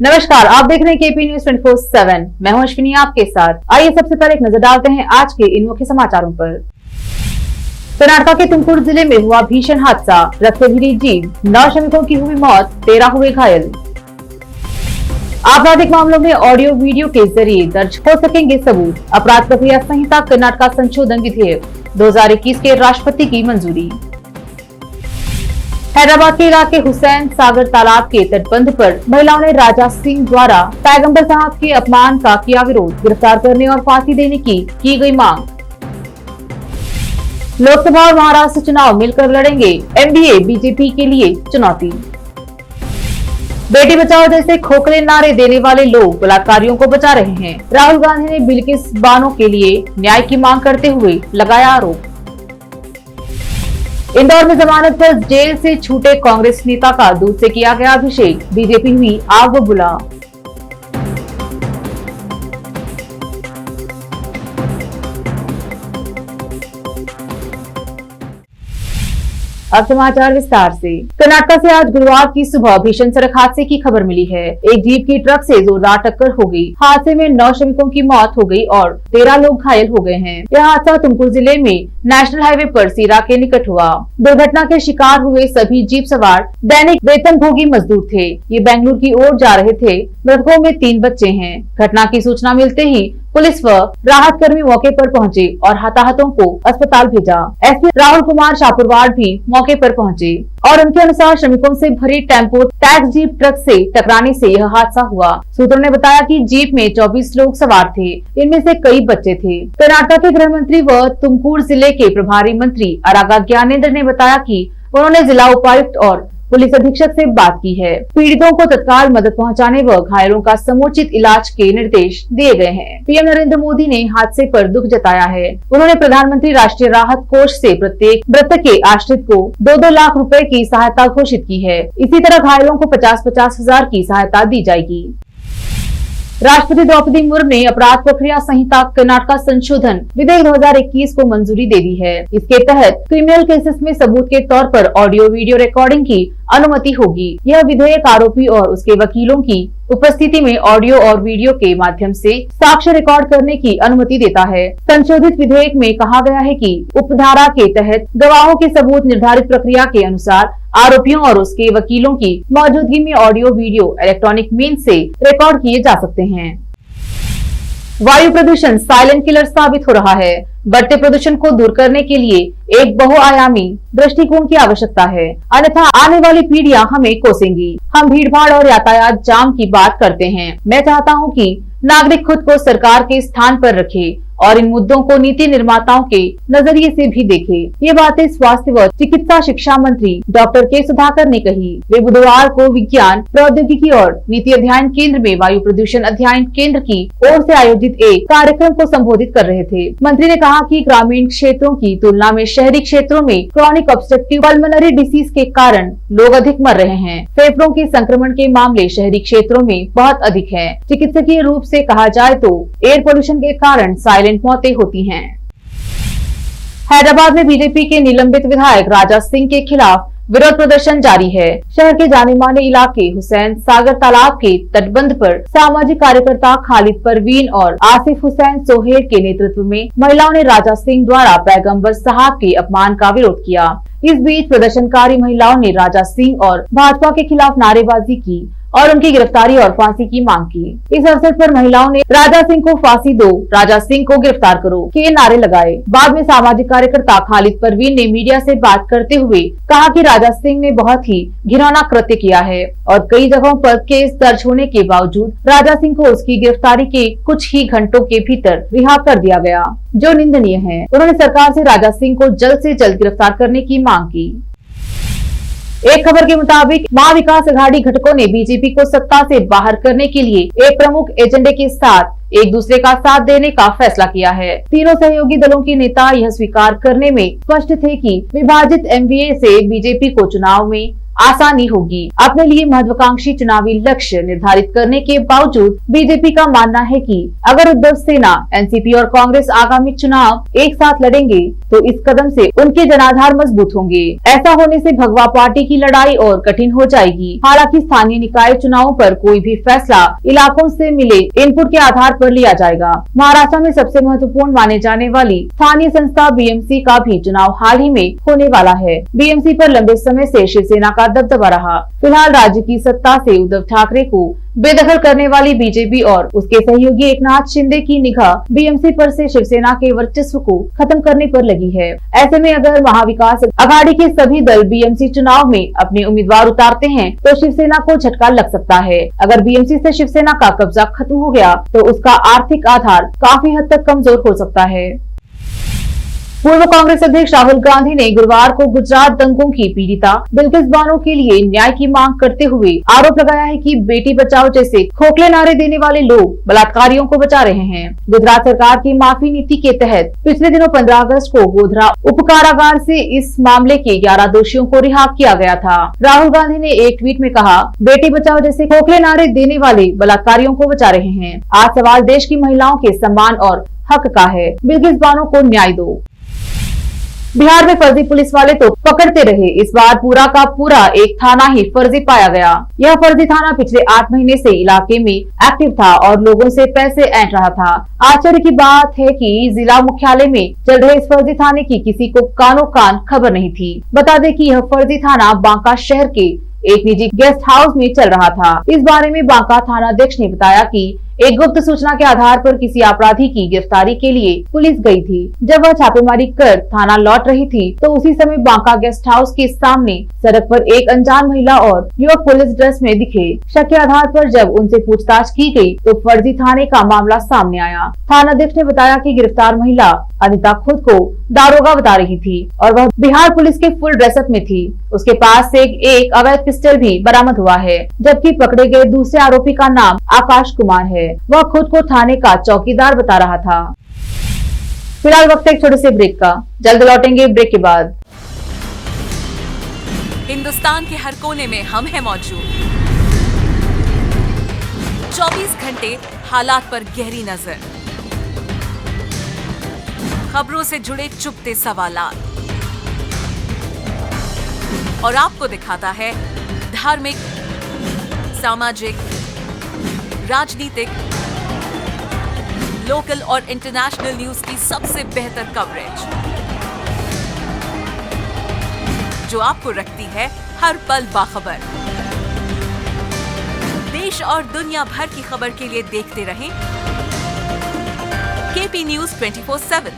नमस्कार, आप देख रहे हैं केपी न्यूज 24/7। मैं हूं अश्विनी आपके साथ। आइए सबसे पहले एक नजर डालते हैं आज के इन मुख्य समाचारों पर। कर्नाटक के तुमकुर जिले में हुआ भीषण हादसा, ट्रक से भिड़ी जीप, 9 श्रमिकों की हुई मौत, 13 हुए घायल। आपराधिक मामलों में ऑडियो वीडियो के जरिए दर्ज हो सकेंगे सबूत, अपराध प्रक्रिया संहिता कर्नाटक संशोधन विधेयक 2021 के राष्ट्रपति की मंजूरी। हैदराबाद के इलाके हुसैन सागर तालाब के तटबंध पर महिलाओं ने राजा सिंह द्वारा पैगंबर साहब के अपमान का किया विरोध, गिरफ्तार करने और फांसी देने की गई मांग। लोकसभा और महाराष्ट्र चुनाव मिलकर लड़ेंगे, एनडीए बीजेपी के लिए चुनौती। बेटी बचाओ जैसे खोखले नारे देने वाले लोग बलात्कारियों को बचा रहे हैं, राहुल गांधी ने बिल्किस बानो के लिए न्याय की मांग करते हुए लगाया आरोप। इंदौर में जमानत पर जेल से छूटे कांग्रेस नेता का दूध से किया गया अभिषेक, बीजेपी हुई आग बुला। अब समाचार विस्तार से। कर्नाटक से आज गुरुवार की सुबह भीषण सड़क हादसे की खबर मिली है। एक जीप की ट्रक से जोरदार टक्कर हो गई। हादसे में 9 श्रमिकों की मौत हो गई और 13 लोग घायल हो गए हैं। यह हादसा तुमकुर जिले में नेशनल हाईवे पर सीरा के निकट हुआ। दुर्घटना के शिकार हुए सभी जीप सवार दैनिक वेतनभोगी मजदूर थे। ये बेंगलुरु की ओर जा रहे थे। मृतकों में 3 बच्चे हैं। घटना की सूचना मिलते ही पुलिस व राहत कर्मी मौके पर पहुंचे और हताहतों को अस्पताल भेजा। एसपी राहुल कुमार शापुरवाड़ भी मौके पर पहुंचे और उनके अनुसार श्रमिकों से भरी टेम्पो टैक्स जीप ट्रक से टकराने से यह हादसा हुआ। सूत्रों ने बताया कि जीप में 24 लोग सवार थे, इनमें से कई बच्चे थे। कर्नाटक के गृह मंत्री व तुमकुर जिले के प्रभारी मंत्री अरागा ज्ञानेंद्र ने बताया कि उन्होंने जिला उपायुक्त और पुलिस अधीक्षक से बात की है। पीड़ितों को तत्काल मदद पहुंचाने व घायलों का समुचित इलाज के निर्देश दिए गए हैं। पीएम नरेंद्र मोदी ने हादसे पर दुख जताया है। उन्होंने प्रधानमंत्री राष्ट्रीय राहत कोष से प्रत्येक मृतक के आश्रित को 2-2 लाख रुपए की सहायता घोषित की है। इसी तरह घायलों को 50-50 हजार की सहायता दी जाएगी। राष्ट्रपति द्रौपदी मुर्मू ने अपराध प्रक्रिया संहिता कर्नाटक संशोधन विधेयक 2021 को मंजूरी दे दी है। इसके तहत क्रिमिनल केसेस में सबूत के तौर पर ऑडियो वीडियो रिकॉर्डिंग की अनुमति होगी। यह विधेयक आरोपी और उसके वकीलों की उपस्थिति में ऑडियो और वीडियो के माध्यम से साक्ष्य रिकॉर्ड करने की अनुमति देता है। संशोधित विधेयक में कहा गया है कि उपधारा के तहत गवाहों के सबूत निर्धारित प्रक्रिया के अनुसार आरोपियों और उसके वकीलों की मौजूदगी में ऑडियो वीडियो इलेक्ट्रॉनिक मीन्स से रिकॉर्ड किए जा सकते हैं। वायु प्रदूषण साइलेंट किलर साबित हो रहा है। बढ़ते प्रदूषण को दूर करने के लिए एक बहुआयामी दृष्टिकोण की आवश्यकता है, अन्यथा आने वाली पीढ़ियां हमें कोसेंगी। हम भीड़भाड़ और यातायात जाम की बात करते हैं। मैं चाहता हूं कि नागरिक खुद को सरकार के स्थान पर रखे और इन मुद्दों को नीति निर्माताओं के नजरिए से भी देखे। ये बातें स्वास्थ्य व चिकित्सा शिक्षा मंत्री डॉक्टर के सुधाकर ने कही। वे बुधवार को विज्ञान प्रौद्योगिकी और नीति अध्ययन केंद्र में वायु प्रदूषण अध्ययन केंद्र की ओर से आयोजित एक कार्यक्रम को संबोधित कर रहे थे। मंत्री ने कहा कि ग्रामीण क्षेत्रों की तुलना में शहरी क्षेत्रों में क्रॉनिक ऑब्स्ट्रक्टिव पल्मोनरी डिसीज के कारण लोग अधिक मर रहे हैं। फेफड़ों के संक्रमण के मामले शहरी क्षेत्रों में बहुत अधिक है। चिकित्सकीय रूप से कहा जाए तो एयर पोल्यूशन के कारण साइलेंट मौतें होती हैं। हैदराबाद में बीजेपी के निलंबित विधायक राजा सिंह के खिलाफ विरोध प्रदर्शन जारी है। शहर के जाने माने इलाके हुसैन सागर तालाब के तटबंध पर सामाजिक कार्यकर्ता खालिद परवीन और आसिफ हुसैन सोहेल के नेतृत्व में महिलाओं ने राजा सिंह द्वारा पैगंबर साहब के अपमान का विरोध किया। इस बीच प्रदर्शनकारी महिलाओं ने राजा सिंह और भाजपा के खिलाफ नारेबाजी की और उनकी गिरफ्तारी और फांसी की मांग की। इस अवसर पर महिलाओं ने राजा सिंह को फांसी दो, राजा सिंह को गिरफ्तार करो के नारे लगाए। बाद में सामाजिक कार्यकर्ता खालिद परवीन ने मीडिया से बात करते हुए कहा कि राजा सिंह ने बहुत ही घिनौना कृत्य किया है और कई जगहों पर केस दर्ज होने के बावजूद राजा सिंह को उसकी गिरफ्तारी के कुछ ही घंटों के भीतर रिहा कर दिया गया, जो निंदनीय है। उन्होंने सरकार से राजा सिंह को जल्द से जल्द गिरफ्तार करने की मांग की। एक खबर के मुताबिक महाविकास अघाड़ी घटकों ने बीजेपी को सत्ता से बाहर करने के लिए एक प्रमुख एजेंडे के साथ एक दूसरे का साथ देने का फैसला किया है। तीनों सहयोगी दलों के नेता यह स्वीकार करने में स्पष्ट थे कि विभाजित एमवीए से बीजेपी को चुनाव में आसानी होगी। अपने लिए महत्वाकांक्षी चुनावी लक्ष्य निर्धारित करने के बावजूद बीजेपी का मानना है कि अगर उद्धव सेना, एनसीपी और कांग्रेस आगामी चुनाव एक साथ लड़ेंगे तो इस कदम से उनके जनाधार मजबूत होंगे। ऐसा होने से भगवा पार्टी की लड़ाई और कठिन हो जाएगी। हालांकि स्थानीय निकाय चुनावों पर कोई भी फैसला इलाकों से मिले इनपुट के आधार पर लिया जाएगा। महाराष्ट्र में सबसे महत्वपूर्ण माने जाने वाली स्थानीय संस्था बीएमसी का भी चुनाव हाल ही में होने वाला है। बीएमसी पर लंबे समय से शिवसेना का दबदबा रहा। फिलहाल राज्य की सत्ता से उद्धव ठाकरे को बेदखल करने वाली बीजेपी और उसके सहयोगी एकनाथ शिंदे की निगाह बीएमसी पर से शिवसेना के वर्चस्व को खत्म करने पर लगी है। ऐसे में अगर महाविकास आघाड़ी के सभी दल बीएमसी चुनाव में अपने उम्मीदवार उतारते हैं तो शिवसेना को झटका लग सकता है। अगर बीएमसी से शिवसेना का कब्जा खत्म हो गया तो उसका आर्थिक आधार काफी हद तक कमजोर हो सकता है। पूर्व कांग्रेस अध्यक्ष राहुल गांधी ने गुरुवार को गुजरात दंगों की पीड़िता बिल्किस बानो के लिए न्याय की मांग करते हुए आरोप लगाया है कि बेटी बचाओ जैसे खोखले नारे देने वाले लोग बलात्कारियों को बचा रहे हैं। गुजरात सरकार की माफी नीति के तहत पिछले दिनों 15 अगस्त को गोधरा उप कारागार से इस मामले के 11 दोषियों को रिहा किया गया था। राहुल गांधी ने एक ट्वीट में कहा, बेटी बचाओ जैसे खोखले नारे देने वाले बलात्कारियों को बचा रहे हैं। आज सवाल देश की महिलाओं के सम्मान और हक का है। बिल्किस बानो को न्याय दो। बिहार में फर्जी पुलिस वाले तो पकड़ते रहे, इस बार पूरा का पूरा एक थाना ही फर्जी पाया गया। यह फर्जी थाना पिछले 8 महीने से इलाके में एक्टिव था और लोगों से पैसे ऐंठ रहा था। आश्चर्य की बात है कि जिला मुख्यालय में चल रहे इस फर्जी थाने की किसी को कानो कान खबर नहीं थी। बता दें कि यह फर्जी थाना बांका शहर के एक निजी गेस्ट हाउस में चल रहा था। इस बारे में बांका थानाध्यक्ष ने बताया कि एक गुप्त सूचना के आधार पर किसी अपराधी की गिरफ्तारी के लिए पुलिस गई थी। जब वह छापेमारी कर थाना लौट रही थी तो उसी समय बांका गेस्ट हाउस के सामने सड़क पर एक अनजान महिला और युवक पुलिस ड्रेस में दिखे। शक के आधार पर जब उनसे पूछताछ की गई तो फर्जी थाने का मामला सामने आया। थानाध्यक्ष ने बताया कि गिरफ्तार महिला अनिता खुद को दारोगा बता रही थी और वह बिहार पुलिस के फुल ड्रेसअप में थी। उसके पास से एक अवैध पिस्टल भी बरामद हुआ है, जबकि पकड़े गए दूसरे आरोपी का नाम आकाश कुमार है। वह खुद को थाने का चौकीदार बता रहा था। फिलहाल वक्त एक छोटे से ब्रेक का, जल्द लौटेंगे ब्रेक के बाद। हिंदुस्तान के हर कोने में हम हैं मौजूद। 24 घंटे हालात पर गहरी नजर, खबरों से जुड़े चुपते सवालात और आपको दिखाता है धार्मिक, सामाजिक, राजनीतिक, लोकल और इंटरनेशनल न्यूज की सबसे बेहतर कवरेज जो आपको रखती है हर पल बाखबर। देश और दुनिया भर की खबर के लिए देखते रहें KP news 24/7।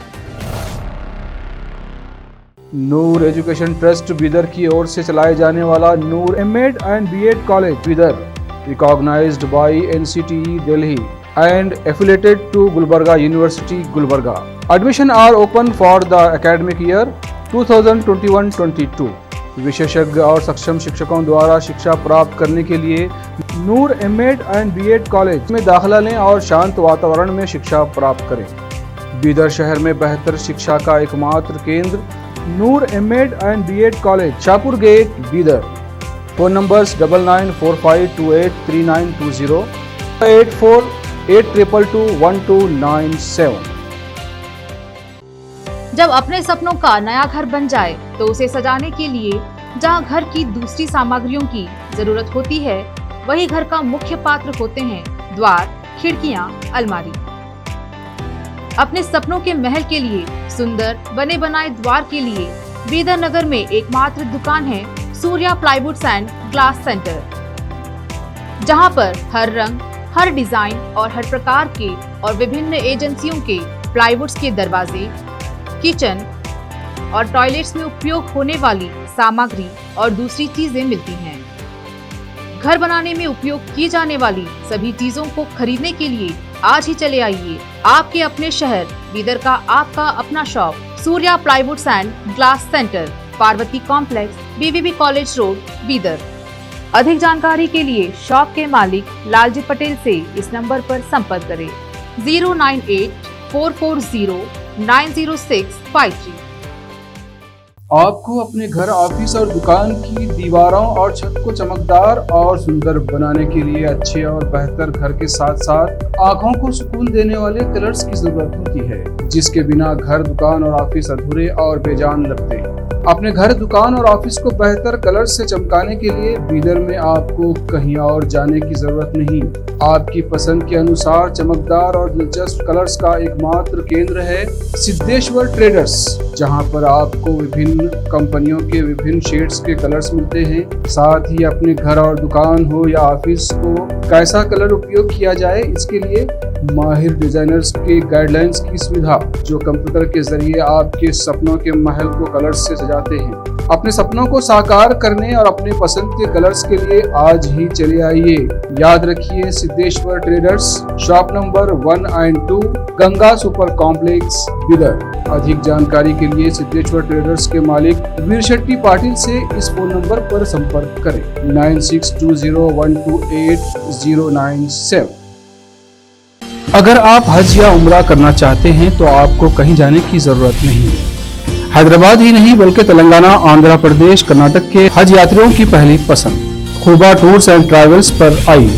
Noor education trust Bidar की ओर से चलाए जाने वाला Noor MEd and BEd college Bidar, recognized by NCTE Delhi and affiliated to Gulbarga University, Gulbarga. Admission are open for the academic year 2021-22. विशेषज्ञ और सक्षम शिक्षकों द्वारा शिक्षा प्राप्त करने के लिए नूर एमएड एंड बीएड कॉलेज में दाखिला लें और शांत वातावरण में शिक्षा प्राप्त करें। बीदर शहर में बेहतर शिक्षा का एकमात्र केंद्र Noor MEd and BEd college, Shahpur gate, Bidar. Phone numbers 9945283920, 8482221297। जब अपने सपनों का नया घर बन जाए तो उसे सजाने के लिए जहां घर की दूसरी सामग्रियों की जरूरत होती है, वही घर का मुख्य पात्र होते हैं द्वार, खिड़कियां, अलमारी। अपने सपनों के महल के लिए सुंदर बने बनाए द्वार के लिए बीदर नगर में एकमात्र दुकान है Surya plywoods and glass centre, जहां पर हर रंग, हर डिजाइन और हर प्रकार के और विभिन्न एजेंसियों के प्लाईवुड्स के दरवाजे, किचन और टॉयलेट्स में उपयोग होने वाली सामग्री और दूसरी चीजें मिलती हैं। घर बनाने में उपयोग की जाने वाली सभी चीजों को खरीदने के लिए आज ही चले आइए आपके अपने शहर बीदर का आपका अपना shop Surya plywoods and glass centre, Parvati complex, BVB college road, Bidar. अधिक जानकारी के लिए शॉप के मालिक लालजी पटेल से इस नंबर पर संपर्क करें 09844090653। आपको अपने घर, ऑफिस और दुकान की दीवारों और छत को चमकदार और सुंदर बनाने के लिए अच्छे और बेहतर घर के साथ साथ आंखों को सुकून देने वाले कलर्स की जरूरत होती है, जिसके बिना घर, दुकान और ऑफिस अधूरे और बेजान लगते हैं। अपने घर, दुकान और ऑफिस को बेहतर कलर्स से चमकाने के लिए बीदर में आपको कहीं और जाने की जरूरत नहीं। आपकी पसंद के अनुसार चमकदार और दिलचस्प कलर्स का एकमात्र केंद्र है सिद्धेश्वर ट्रेडर्स, जहां पर आपको विभिन्न कंपनियों के विभिन्न शेड्स के कलर्स मिलते हैं। साथ ही अपने घर और दुकान हो या ऑफिस को कैसा कलर उपयोग किया जाए, इसके लिए माहिर डिजाइनर्स के गाइडलाइंस की सुविधा, जो कंप्यूटर के जरिए आपके सपनों के महल को कलर्स से सजाते हैं। अपने सपनों को साकार करने और अपने पसंद के कलर्स के लिए आज ही चले आइए। याद रखिए, सिद्धेश्वर ट्रेडर्स, शॉप नंबर 1 और 2, गंगा सुपर कॉम्प्लेक्स, बीदर। अधिक जानकारी के लिए सिद्धेश्वर ट्रेडर्स के मालिक वीर शेट्टी पाटिल से इस फोन नंबर पर संपर्क करें 9620128097। अगर आप हज या उम्रा करना चाहते हैं तो आपको कहीं जाने की जरूरत नहीं। हैदराबाद ही नहीं बल्कि तेलंगाना, आंध्र प्रदेश, कर्नाटक के हज यात्रियों की पहली पसंद खुबा टूर्स एंड ट्रैवल्स पर आई।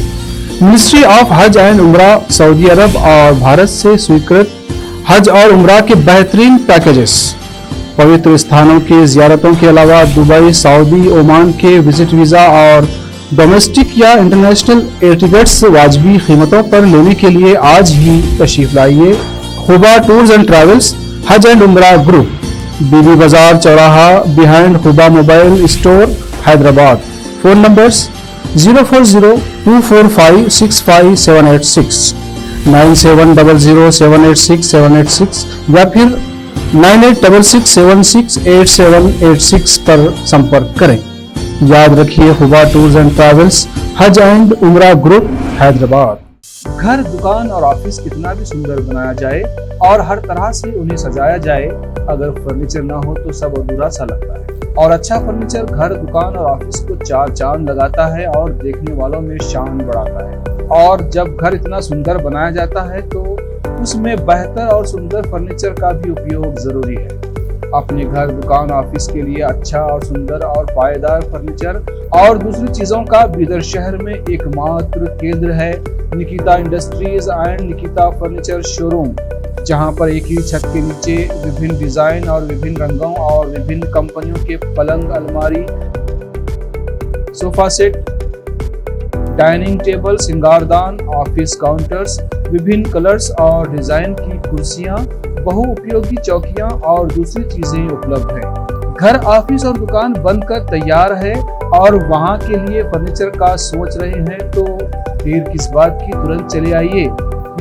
मिनिस्ट्री ऑफ हज एंड उम्रा, सऊदी अरब और भारत से स्वीकृत हज और उम्रा के बेहतरीन पैकेजेस, पवित्र स्थानों के जियारतों के अलावा दुबई, सऊदी, ओमान के विजिट वीजा और डोमेस्टिक या इंटरनेशनल एयर टिकट्स वाजबी कीमतों पर लेने के लिए आज ही तशरीफ लाइए। Khuba tours and travels, Hajj and Umrah group, Bibi Bazaar चौराहा, behind Khuba mobile store, Hyderabad. Phone numbers 04024565786, 9700786786 या फिर 9866768786 पर संपर्क करें। याद रखिए, खुबा tours and travels, Hajj and Umrah group, Hyderabad. घर, दुकान और ऑफिस कितना भी सुंदर बनाया जाए और हर तरह से उन्हें सजाया जाए, अगर फर्नीचर ना हो तो सब अधूरा सा लगता है। और अच्छा फर्नीचर घर, दुकान और ऑफिस को चार चांद लगाता है और देखने वालों में शान बढ़ाता है। और जब घर इतना सुंदर बनाया जाता है तो उसमें बेहतर और सुंदर फर्नीचर का भी उपयोग जरूरी है। अपने घर, दुकान, ऑफिस के लिए अच्छा और सुंदर और पायदार फर्नीचर और दूसरी चीजों का बीदर शहर में एकमात्र केंद्र है Nikita industries and Nikita furniture showroom, जहां पर एक ही छत के नीचे विभिन्न डिजाइन और विभिन्न रंगों और विभिन्न कंपनियों के पलंग, अलमारी, सोफा सेट, डाइनिंग टेबल, सिंगारदान, ऑफिस काउंटर्स, विभिन्न कलर्स और डिजाइन की कुर्सियां, बहुउपयोगी चौकियां और दूसरी चीजें उपलब्ध हैं। घर, ऑफिस और दुकान बनकर तैयार है और वहां के लिए फर्नीचर का सोच रहे हैं तो देर किस बात की, तुरंत चले आइए।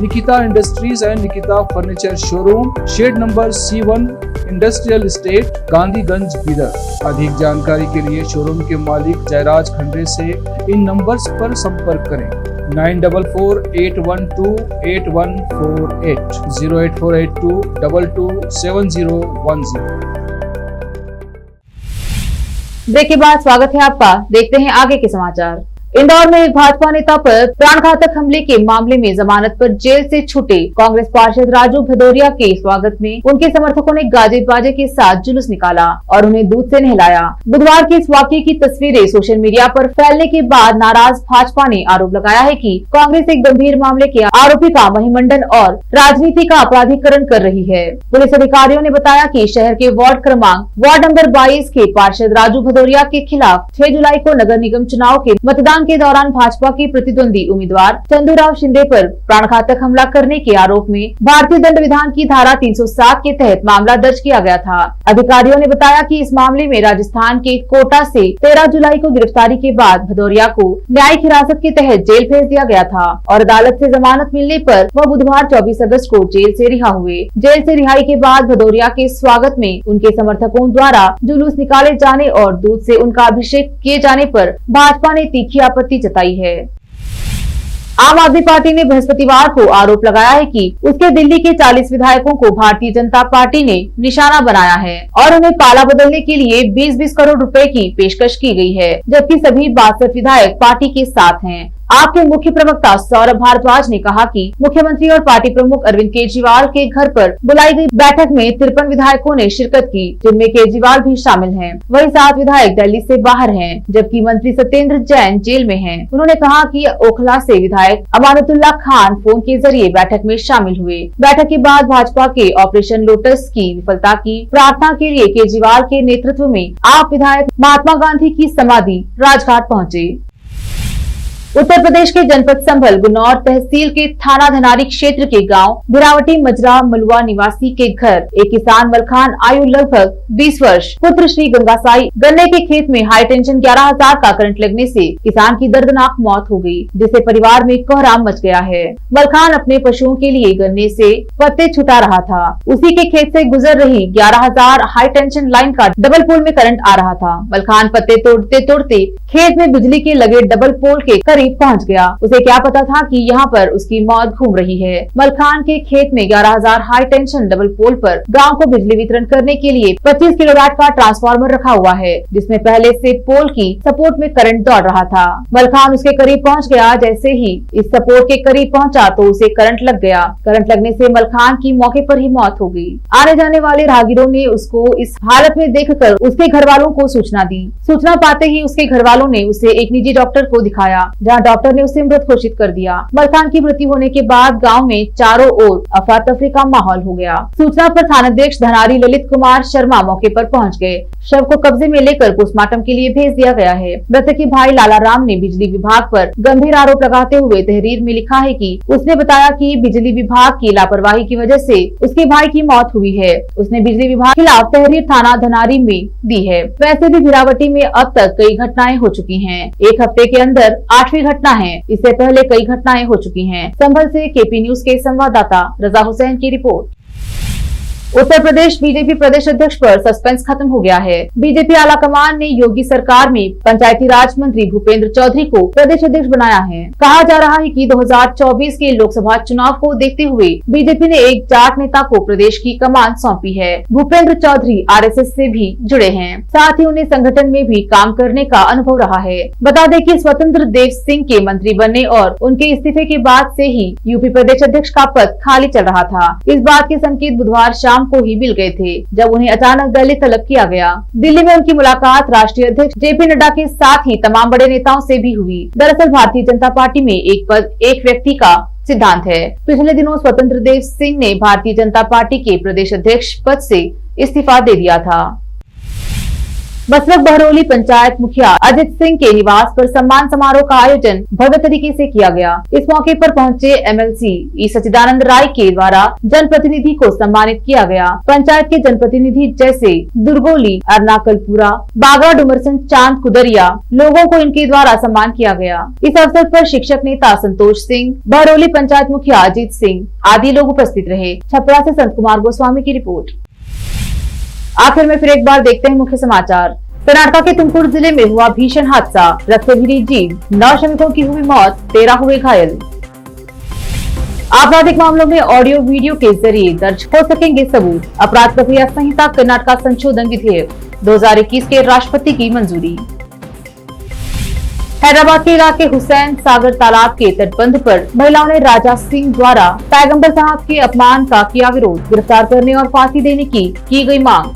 Nikita industries and Nikita furniture showroom, shed number C1, industrial estate, Gandhiganj, Bidar. अधिक जानकारी के लिए शोरूम के मालिक जयराज खंडे से इन नंबर्स पर संपर्क करें 9448128148, 08482227010। ब्रेक के बाद स्वागत है आपका। देखते हैं आगे के समाचार। इंदौर में एक भाजपा नेता पर प्राणघातक हमले के मामले में जमानत पर जेल से छूटे कांग्रेस पार्षद राजू भदौरिया के स्वागत में उनके समर्थकों ने गाजे बाजे के साथ जुलूस निकाला और उन्हें दूध से नहलाया। बुधवार के इस वाकये की तस्वीरें सोशल मीडिया पर फैलने के बाद नाराज भाजपा ने आरोप लगाया है कि कांग्रेस एक गंभीर मामले के आरोपी का महिमंडन और राजनीति का अपराधीकरण कर रही है। पुलिस अधिकारियों ने बताया कि शहर के वार्ड नंबर 22 के पार्षद राजू भदौरिया के खिलाफ 6 जुलाई को नगर निगम चुनाव के मतदान के दौरान भाजपा के प्रतिद्वंदी उम्मीदवार चंदूराव शिंदे पर प्राणघातक हमला करने के आरोप में भारतीय दंड विधान की धारा 307 के तहत मामला दर्ज किया गया था। अधिकारियों ने बताया कि इस मामले में राजस्थान के कोटा से 13 जुलाई को गिरफ्तारी के बाद भदौरिया को न्यायिक हिरासत के तहत जेल भेज दिया गया था और अदालत से जमानत मिलने पर वह बुधवार 24 अगस्त को जेल से रिहा हुए। जेल से रिहाई के बाद भदौरिया के स्वागत में उनके समर्थकों द्वारा जुलूस निकाले जाने और दूध से उनका अभिषेक किए जाने पर भाजपा ने तीखी आपत्ति जताई है। आम आदमी पार्टी ने बृहस्पतिवार को आरोप लगाया है कि उसके दिल्ली के 40 विधायकों को भारतीय जनता पार्टी ने निशाना बनाया है और उन्हें पाला बदलने के लिए 20-20 करोड़ रुपए की पेशकश की गई है, जबकि सभी 62 विधायक पार्टी के साथ हैं। आप के मुख्य प्रवक्ता सौरभ भारद्वाज ने कहा कि मुख्यमंत्री और पार्टी प्रमुख अरविंद केजरीवाल के घर पर बुलाई गई बैठक में 53 विधायकों ने शिरकत की, जिनमें केजरीवाल भी शामिल हैं। वहीं 7 विधायक दिल्ली से बाहर हैं, जबकि मंत्री सत्येंद्र जैन जेल में हैं। उन्होंने कहा कि ओखला से विधायक अमानतुल्लाह खान फोन के जरिए बैठक में शामिल हुए। बैठक के बाद भाजपा के ऑपरेशन लोटस की विफलता की प्रार्थना के लिए केजरीवाल के नेतृत्व में आप विधायक महात्मा गांधी की समाधि राजघाट पहुंचे। उत्तर प्रदेश के जनपद संभल गुन्नौर तहसील के थाना धनारी क्षेत्र के गांव भिरावटी मजरा मलुआ निवासी के घर एक किसान मलखान आयु लगभग 20 वर्ष पुत्र श्री गंगासाई गन्ने के खेत में हाई टेंशन 11,000 का करंट लगने से किसान की दर्दनाक मौत हो गई, जिससे परिवार में कोहराम मच गया है। मलखान अपने पशुओं के लिए गन्ने से पत्ते छुटा रहा था। उसी के खेत से गुजर रही 11,000 हाई टेंशन लाइन का डबल पोल में करंट आ रहा था। मलखान पत्ते तोड़ते तोड़ते खेत में बिजली के लगे डबल पोल के करीब पहुंच गया। उसे क्या पता था कि यहाँ पर उसकी मौत घूम रही है। मलखान के खेत में 11,000 हाई टेंशन डबल पोल पर गांव को बिजली वितरण करने के लिए 25 किलोवाट का ट्रांसफार्मर रखा हुआ है, जिसमें पहले से पोल की सपोर्ट में करंट दौड़ रहा था। मलखान उसके करीब पहुँच गया। जैसे ही इस सपोर्ट के करीब पहुँचा तो उसे करंट लग गया। करंट लगने से मलखान की मौके पर ही मौत हो गई। आने जाने वाले राहगीरों ने उसको इस हालत में देखकर उसके घर वालों को सूचना दी। सूचना पाते ही उसके घर वालों ने उसे एक निजी डॉक्टर को दिखाया, जहां डॉक्टर ने उसे मृत घोषित कर दिया। मलखान की मृत्यु होने के बाद गांव में चारों ओर अफरा तफरी का माहौल हो गया। सूचना पर थानाध्यक्ष धनारी ललित कुमार शर्मा मौके पर पहुंच गए। शव को कब्जे में लेकर पोस्टमार्टम के लिए भेज दिया गया है। मृतक के भाई लाला राम ने बिजली विभाग पर गंभीर आरोप लगाते हुए तहरीर में लिखा है कि उसने बताया कि बिजली विभाग की लापरवाही की वजह से उसके भाई की मौत हुई है। उसने बिजली विभाग के खिलाफ तहरीर थाना धनारी में दी है। वैसे भी भिरावटी में अब तक कई घटनाएं हो चुकी हैं। एक हफ्ते के अंदर 8वीं घटना है। इससे पहले कई घटनाएं हो चुकी हैं। संभल से केपी न्यूज के संवाददाता रजा हुसैन की रिपोर्ट। उत्तर प्रदेश बीजेपी प्रदेश अध्यक्ष पर सस्पेंस खत्म हो गया है। बीजेपी आला कमान ने योगी सरकार में पंचायती राज मंत्री भूपेंद्र चौधरी को प्रदेश अध्यक्ष बनाया है। कहा जा रहा है कि 2024 के लोकसभा चुनाव को देखते हुए बीजेपी ने एक जाट नेता को प्रदेश की कमान सौंपी है। भूपेंद्र चौधरी आरएसएस से भी जुड़े हैं, साथ ही उन्हें संगठन में भी काम करने का अनुभव रहा है। बता दें कि स्वतंत्र देव सिंह के मंत्री बनने और उनके इस्तीफे के बाद से ही यूपी प्रदेश अध्यक्ष का पद खाली चल रहा था। इस बात के संकेत बुधवार शाम को ही मिल गए थे, जब उन्हें अचानक दिल्ली तलब किया गया। दिल्ली में उनकी मुलाकात राष्ट्रीय अध्यक्ष जेपी नड्डा के साथ ही तमाम बड़े नेताओं से भी हुई। दरअसल भारतीय जनता पार्टी में एक पद एक व्यक्ति का सिद्धांत है। पिछले दिनों स्वतंत्र देव सिंह ने भारतीय जनता पार्टी के प्रदेश अध्यक्ष पद से इस्तीफा दे दिया था। बसरक बहरौली पंचायत मुखिया अजित सिंह के निवास पर सम्मान समारोह का आयोजन भव्य तरीके से किया गया। इस मौके पर पहुंचे एमएलसी ई सचिदानंद राय के द्वारा जनप्रतिनिधि को सम्मानित किया गया। पंचायत के जनप्रतिनिधि जैसे दुर्गोली, अरनाकलपुरा, बागा, डुमरसन, चांद, कुदरिया लोगों को इनके द्वारा सम्मान किया गया। इस अवसर पर शिक्षक नेता संतोष सिंह, बहरौली पंचायत मुखिया अजित सिंह आदि लोग उपस्थित रहे। छपरा से संत कुमार गोस्वामी की रिपोर्ट। आखिर में फिर एक बार देखते हैं मुख्य समाचार। कर्नाटक के तुमकुर जिले में हुआ भीषण हादसा, ट्रक से भिड़ी जीप, 9 श्रमिकों की हुई मौत, 13 हुए घायल। आपराधिक मामलों में ऑडियो वीडियो के जरिए दर्ज हो सकेंगे सबूत, अपराध प्रक्रिया संहिता कर्नाटक संशोधन विधेयक 2021 के राष्ट्रपति की मंजूरी। हैदराबाद के इलाके हुसैन सागर तालाब के तटबंध पर महिलाओं ने राजा सिंह द्वारा पैगंबर साहब के अपमान का किया विरोध, गिरफ्तार करने और फांसी देने की गई मांग।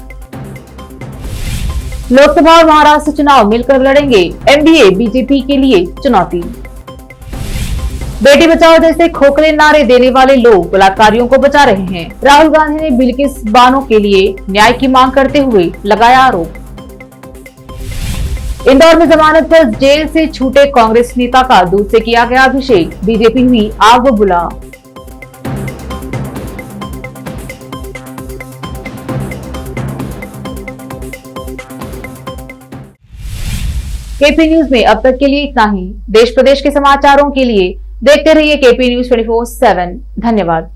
लोकसभा और महाराष्ट्र चुनाव मिलकर लड़ेंगे, एनडीए बीजेपी के लिए चुनौती। बेटी बचाओ जैसे खोखले नारे देने वाले लोग बलात्कारियों को बचा रहे हैं, राहुल गांधी ने बिल्किस बानो के लिए न्याय की मांग करते हुए लगाया आरोप। इंदौर में जमानत पर जेल से छूटे कांग्रेस नेता का दूध से किया गया अभिषेक, बीजेपी हुई आग बुला। केपी न्यूज में अब तक के लिए इतना ही। देश प्रदेश के समाचारों के लिए देखते रहिए केपी न्यूज 24/7। धन्यवाद।